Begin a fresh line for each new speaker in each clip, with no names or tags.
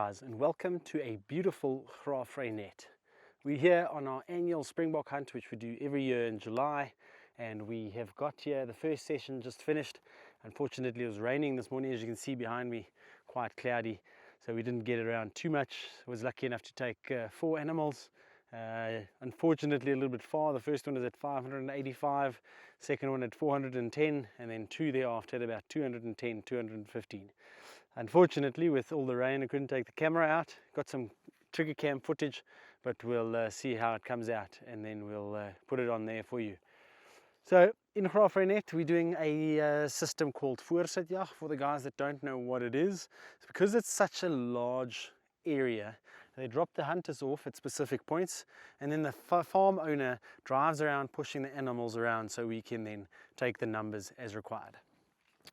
guys, and welcome to a beautiful Graaff-Reinet. We're here on our annual Springbok hunt, which we do every year in July, and we have got here, the first session just finished. Unfortunately it was raining this morning, as you can see behind me, quite cloudy, so we didn't get around too much. I was lucky enough to take 4 animals. Unfortunately a little bit far. The first one was at 585, second one at 410, and then 2 thereafter at about 210, 215. Unfortunately, with all the rain, I couldn't take the camera out. Got some trigger cam footage, but we'll see how it comes out, and then we'll put it on there for you. So in Graaff-Reinet, we're doing a system called voorsitjag. For the guys that don't know what it is, it's because it's such a large area. They drop the hunters off at specific points, and then the farm owner drives around pushing the animals around so we can then take the numbers as required.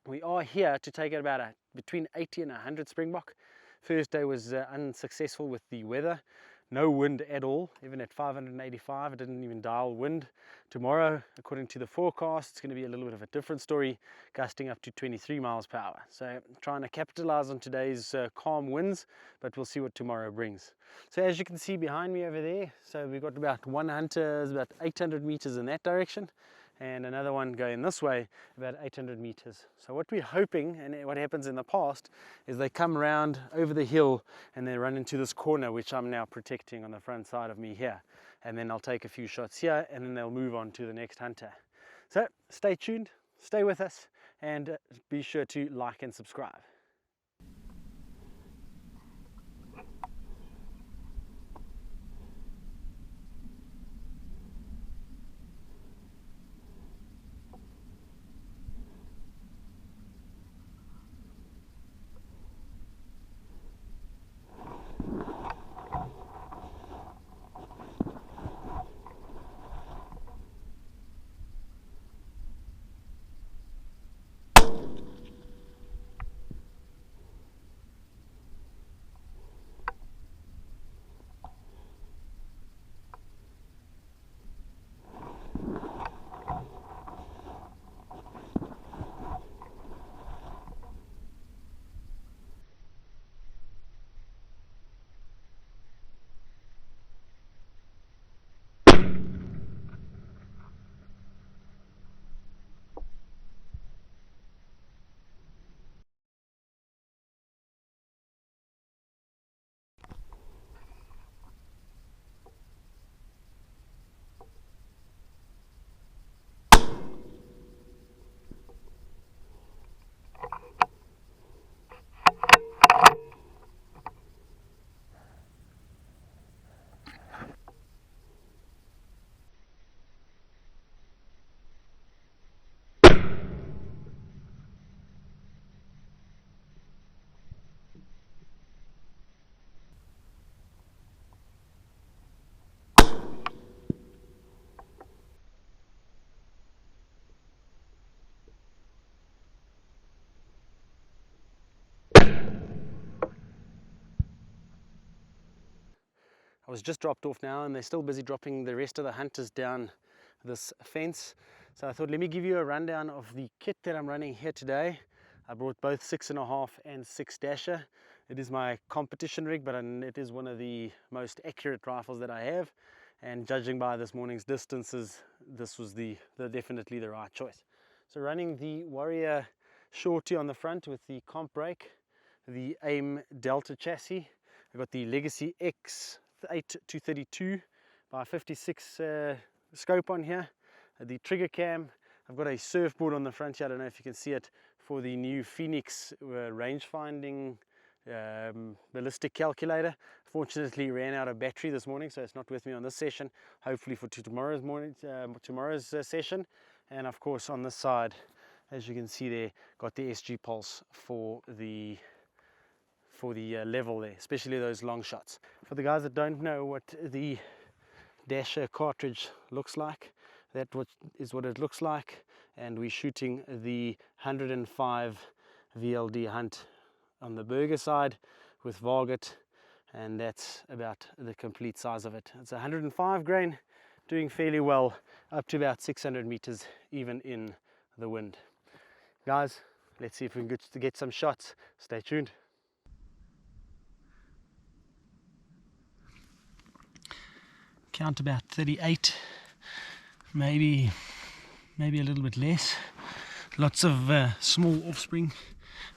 We are here to take about between 80 and 100 Springbok. First day was unsuccessful with the weather. No wind at all, even at 585, it didn't even dial wind. Tomorrow, according to the forecast, it's going to be a little bit of a different story, gusting up to 23 miles per hour. So trying to capitalize on today's calm winds, but we'll see what tomorrow brings. So as you can see behind me over there, so we've got about one hunter, about 800 meters in that direction, and another one going this way about 800 meters. So what we're hoping, and what happens in the past, is they come around over the hill and they run into this corner, which I'm now protecting on the front side of me here, and then I'll take a few shots here and then they'll move on to the next hunter. So stay tuned, stay with us, and be sure to like and subscribe. I was just dropped off now, and they're still busy dropping the rest of the hunters down this fence. So I thought, let me give you a rundown of the kit that I'm running here today. I brought both 6.5 and 6 dasher. It is my competition rig, but it is one of the most accurate rifles that I have. And judging by this morning's distances, this was definitely the right choice. So running the Warrior Shorty on the front with the comp brake, the AIM Delta chassis. I got the Legacy X 8-32 by 56 scope on here, the trigger cam. I've got a surfboard on the front here, I don't know if you can see it, for the new Phoenix range finding ballistic calculator. Fortunately ran out of battery this morning, so it's not with me on this session. Hopefully for tomorrow's session. And of course on this side, as you can see there, got the SG Pulse for the level there, especially those long shots. For the guys that don't know what the dasher cartridge looks like, that is what it looks like, and we're shooting the 105 VLD hunt on the burger side with Varget, and that's about the complete size of it. It's 105 grain, doing fairly well up to about 600 meters even in the wind. Guys, let's see if we can get some shots. Stay tuned. count about 38, maybe a little bit less. Lots of small offspring,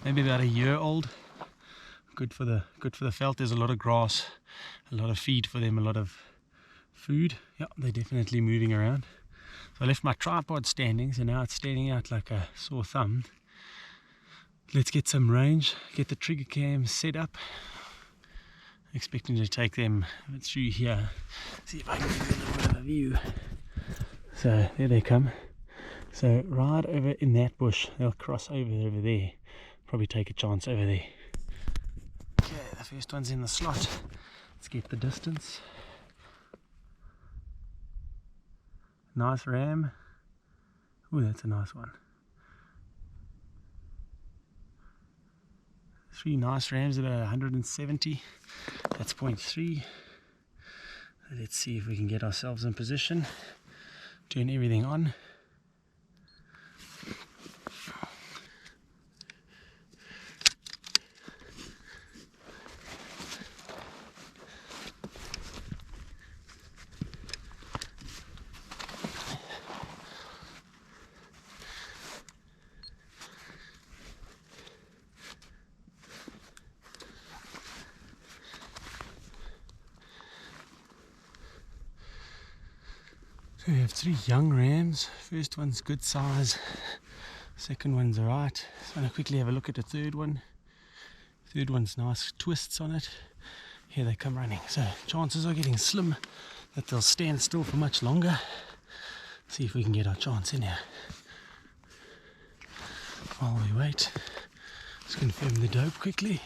maybe about a year old. Good for the veld. There's a lot of grass, a lot of feed for them, a lot of food. Yeah, they're definitely moving around. So I left my tripod standing, so now it's standing out like a sore thumb. Let's get some range, get the trigger cam set up. Expecting to take them through here. See if I can give you a little bit of a view. So there they come. So right over in that bush, they'll cross over there. Probably take a chance over there. Okay, the first one's in the slot. Let's get the distance. Nice ram. Oh, that's a nice one. 3 nice rams at 170. That's 0.3. Let's see if we can get ourselves in position. Turn everything on. So we have 3 young rams. First one's good size. Second one's alright. Just want to quickly have a look at the third one. Third one's nice twists on it. Here they come running. So chances are getting slim that they'll stand still for much longer. See if we can get our chance in here. While we wait, let's confirm the dope quickly.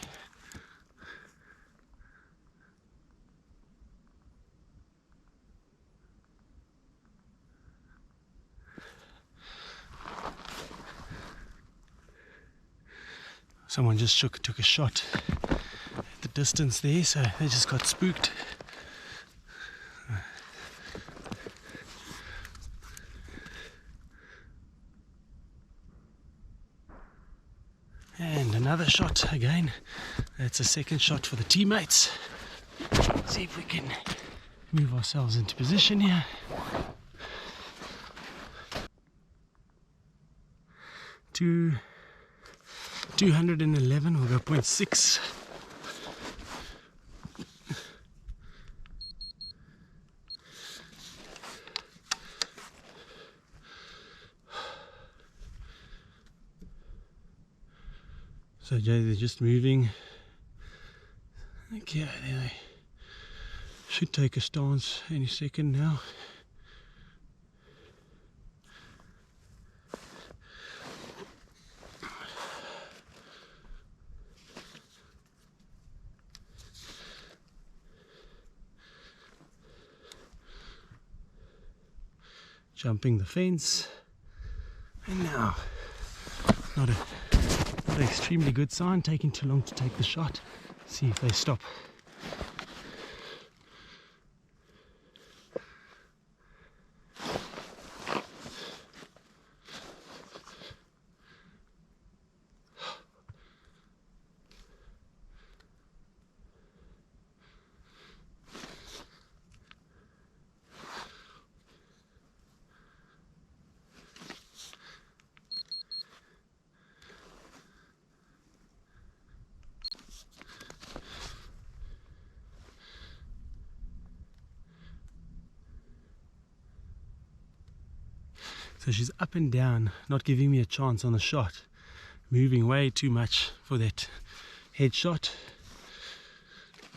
Someone just took a shot at the distance there, so they just got spooked. And another shot again. That's a second shot for the teammates. See if we can move ourselves into position here. To 211, we'll go 0.6. So they're just moving. Okay, they should take a stance any second now. Jumping the fence, and now not an extremely good sign, taking too long to take the shot. See if they stop. So she's up and down, not giving me a chance on the shot, moving way too much for that headshot.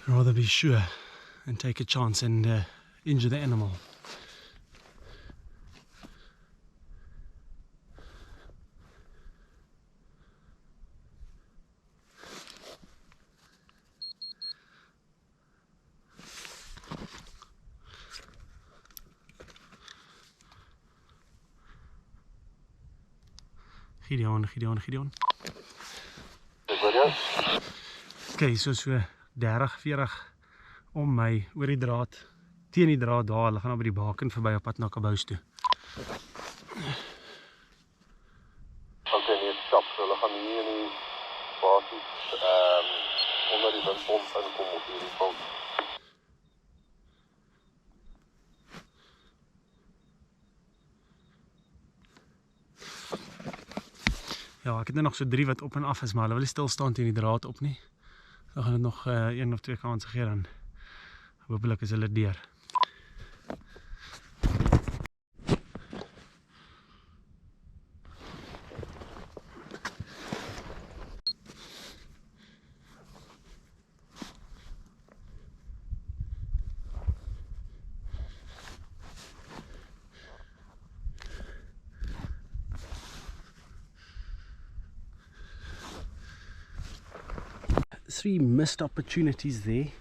I'd rather be sure and take a chance and injure the animal. Gideon. Okay, so 30-40 om my oor die draad, teen die draad daar, hulle gaan nou by die baken verby op pad na Kabous toe.
Okay, nee, stap, so hulle gaan hier in die basis onder die windpomp inkom op hierdie pomp.
Ja, ek het nog so 3 wat op en af is, maar hulle wil nie stil staan teen die draad op nie. Dan gaan dit nog 1 of 2 kanse gee, dan hopelik is hulle deur. Three missed opportunities there.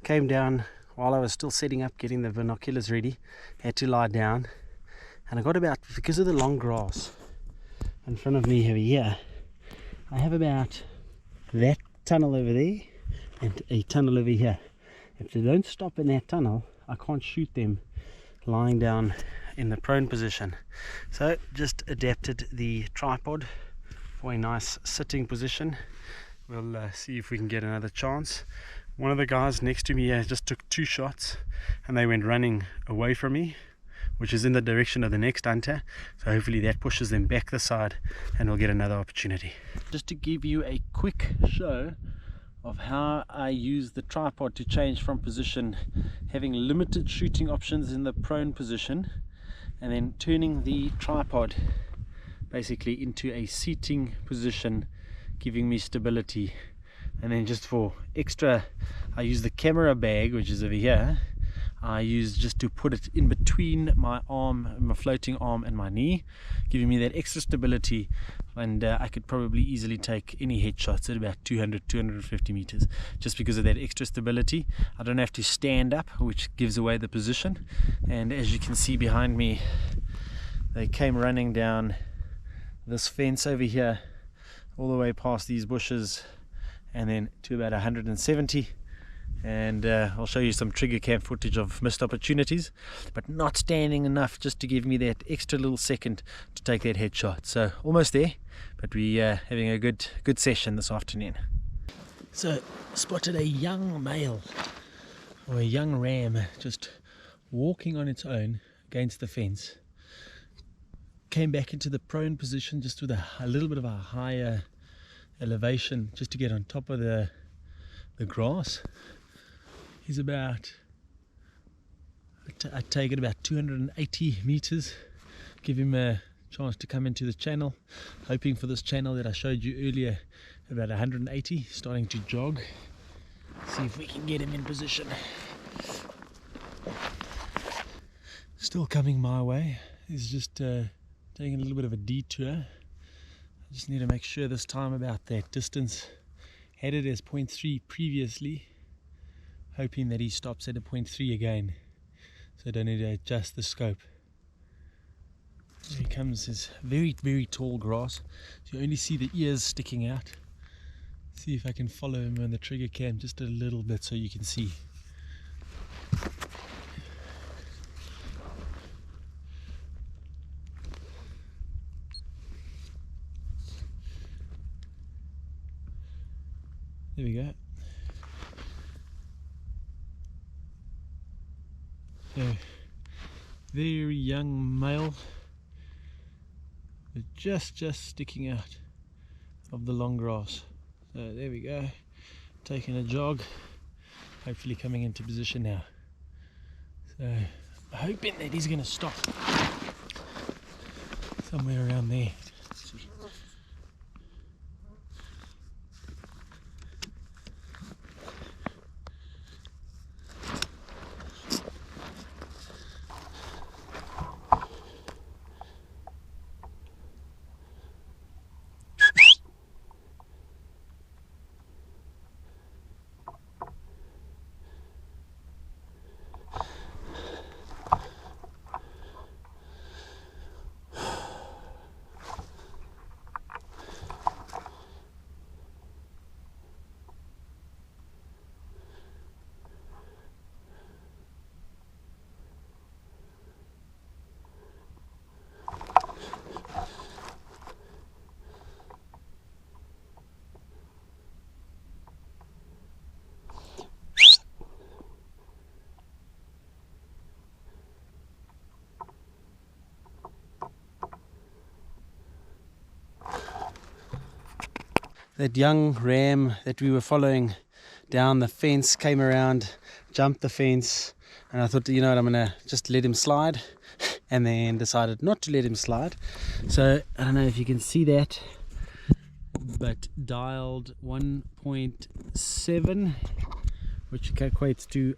Came down while I was still setting up, getting the binoculars ready. Had to lie down, and I got about, because of the long grass in front of me over here, I have about that tunnel over there and a tunnel over here. If they don't stop in that tunnel, I can't shoot them lying down in the prone position. So just adapted the tripod for a nice sitting position. We'll see if we can get another chance. One of the guys next to me here just took 2 shots and they went running away from me, which is in the direction of the next hunter. So hopefully that pushes them back the side and we'll get another opportunity. Just to give you a quick show of how I use the tripod to change from position, having limited shooting options in the prone position, and then turning the tripod basically into a seating position, giving me stability. And then just for extra, I use the camera bag, which is over here. I use just to put it in between my arm, my floating arm and my knee, giving me that extra stability. And I could probably easily take any headshots at about 200-250 meters just because of that extra stability. I don't have to stand up, which gives away the position. And as you can see behind me, they came running down this fence over here, all the way past these bushes, and then to about 170. And I'll show you some trigger cam footage of missed opportunities, but not standing enough just to give me that extra little second to take that headshot. So almost there, but we having a good session this afternoon. So spotted a young male, or a young ram, just walking on its own against the fence. Came back into the prone position just with a little bit of a higher elevation, just to get on top of the grass. He's about, I take it about 280 meters. Give him a chance to come into the channel, hoping for this channel that I showed you earlier, about 180, starting to jog. See if we can get him in position. Still coming my way. He's just taking a little bit of a detour. I just need to make sure this time about that distance. Had it as 0.3 previously, hoping that he stops at a 0.3 again, so I don't need to adjust the scope. Here he comes, his very tall grass, so you only see the ears sticking out. See if I can follow him on the trigger cam just a little bit so you can see. There we go. So, very young male, but just sticking out of the long grass. So there we go, taking a jog, hopefully coming into position now. So hoping that he's going to stop somewhere around there. that young ram that we were following down the fence came around, jumped the fence, and I thought, you know what, I'm gonna just let him slide, and then decided not to let him slide. So I don't know if you can see that, but dialed 1.7, which equates to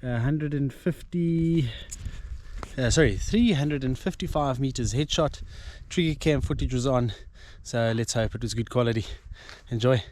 355 meters headshot. Trigger cam footage was on, so let's hope it was good quality. Enjoy.